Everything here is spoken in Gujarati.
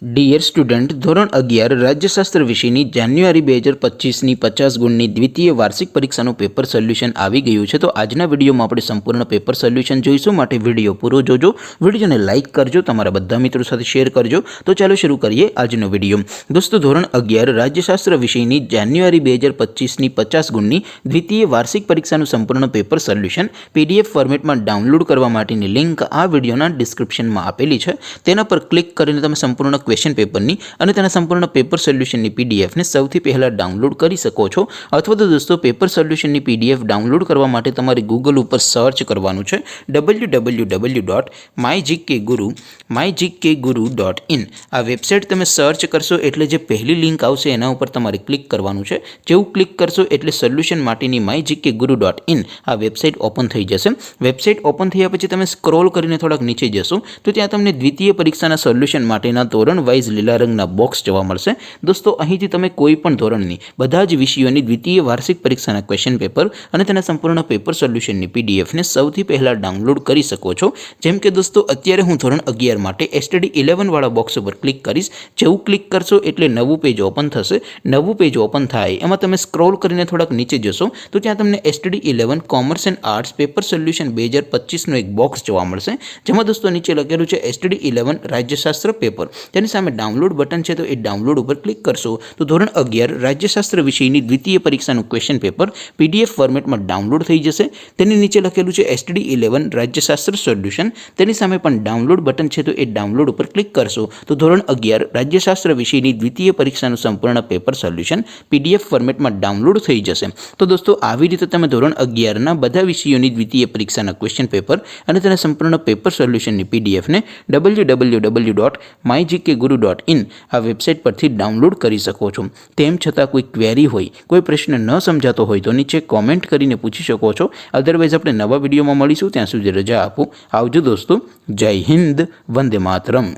ડિયર સ્ટુડન્ટ, ધોરણ 11 રાજ્યશાસ્ત્ર વિષયની જાન્યુઆરી 2025ની 50 ગુણની દ્વિતીય વાર્ષિક પરીક્ષાનું પેપર સોલ્યુશન આવી ગયું છે. તો આજના વિડીયોમાં આપણે સંપૂર્ણ પેપર સોલ્યુશન જોઈશું. માટે વિડીયો પૂરો જોજો, વિડીયોને લાઇક કરજો, તમારા બધા મિત્રો સાથે શેર કરજો. તો ચાલો શરૂ કરીએ આજનો વિડીયો. દોસ્તો, ધોરણ 11 રાજ્યશાસ્ત્ર વિષયની જાન્યુઆરી 2025ની 50 ગુણની દ્વિતીય વાર્ષિક પરીક્ષાનું સંપૂર્ણ પેપર સોલ્યુશન PDF ફોર્મેટમાં ડાઉનલોડ કરવા માટેની લિંક આ વિડીયોના ડિસ્ક્રિપ્શનમાં આપેલી છે. તેના પર ક્લિક કરીને તમે સંપૂર્ણ ક્વેશ્ચન પેપરની અને તેના સંપૂર્ણ પેપર સોલ્યુશનની પીડીએફને સૌથી પહેલાં ડાઉનલોડ કરી શકો છો. અથવા તો દોસ્તો, પેપર સોલ્યુશનની પીડીએફ ડાઉનલોડ કરવા માટે તમારે ગૂગલ ઉપર સર્ચ કરવાનું છે www.mygkguru.in. આ વેબસાઇટ તમે સર્ચ કરશો એટલે જે પહેલી લિંક આવશે એના ઉપર તમારે ક્લિક કરવાનું છે. જેવું ક્લિક કરશો એટલે સોલ્યુશન માટેની mygkguru.in આ વેબસાઇટ ઓપન થઈ જશે. વેબસાઇટ ઓપન થયા પછી તમે સ્ક્રોલ કરીને થોડાક નીચે જશો તો ત્યાં તમને દ્વિતીય પરીક્ષાના સોલ્યુશન માટેના ધોરણ વાઇઝ લીલા રંગના બોક્સ જોવા મળશે. દોસ્તો, અહીંથી તમે કોઈ પણ ધોરણની બધા જ વિષયોની દ્વિતીય વાર્ષિક પરીક્ષાના ક્વેશ્ચન પેપર અને તેના સંપૂર્ણ પેપર સોલ્યુશનની પીડીએફને સૌથી પહેલાં ડાઉનલોડ કરી શકો છો. જેમ કે દોસ્તો, અત્યારે હું ધોરણ 11 માટે STD 11 વાળા બોક્સ ઉપર ક્લિક કરીશ. જેવું ક્લિક કરશો એટલે નવું પેજ ઓપન થશે. નવું પેજ ઓપન થાય એમાં તમે સ્ક્રોલ કરીને થોડાક નીચે જશો તો ત્યાં તમને STD 11 commerce and arts paper solution 2025નો એક બોક્સ જોવા મળશે. જેમાં દોસ્તો નીચે લખેલું છે STD 11 રાજ્યશાસ્ત્ર પેપર. તેની સામે ડાઉનલોડ બટન છે, તો એ ડાઉનલોડ ઉપર ક્લિક કરશો તો ધોરણ 11 રાજ્યશાસ્ત્ર વિષયની દ્વિતીય પરીક્ષાનું ક્વેશ્ચન પેપર PDF ફોર્મેટમાં ડાઉનલોડ થઈ જશે. તેની નીચે લખેલું છે STD 11 રાજ્યશાસ્ત્ર સોલ્યુશન. તેની સામે પણ ડાઉનલોડ બટન છે, તો એ ડાઉનલોડ ઉપર ક્લિક કરશો તો ધોરણ 11 રાજ્યશાસ્ત્ર વિષયની દ્વિતીય પરીક્ષાનું સંપૂર્ણ પેપર સોલ્યુશન PDF ફોર્મેટમાં ડાઉનલોડ થઈ જશે. તો દોસ્તો, આવી રીતે તમે ધોરણ 11ના બધા વિષયોની દ્વિતીય પરીક્ષાના ક્વેશ્ચન પેપર અને તેના સંપૂર્ણ પેપર સોલ્યુશનની પીડીએફને www.mygkguru.in આ વેબસાઇટ પરથી ડાઉનલોડ કરી શકો છો. તેમ છતાં કોઈ ક્વેરી હોય, કોઈ પ્રશ્ન ન સમજાતો હોય તો નીચે કોમેન્ટ કરીને પૂછી શકો છો. અધરવાઇઝ આપણે નવા વિડીયોમાં મળીશું. ત્યાં સુધી રજા આપો. આવજો દોસ્તો. જય હિન્દ. વંદે માતરમ.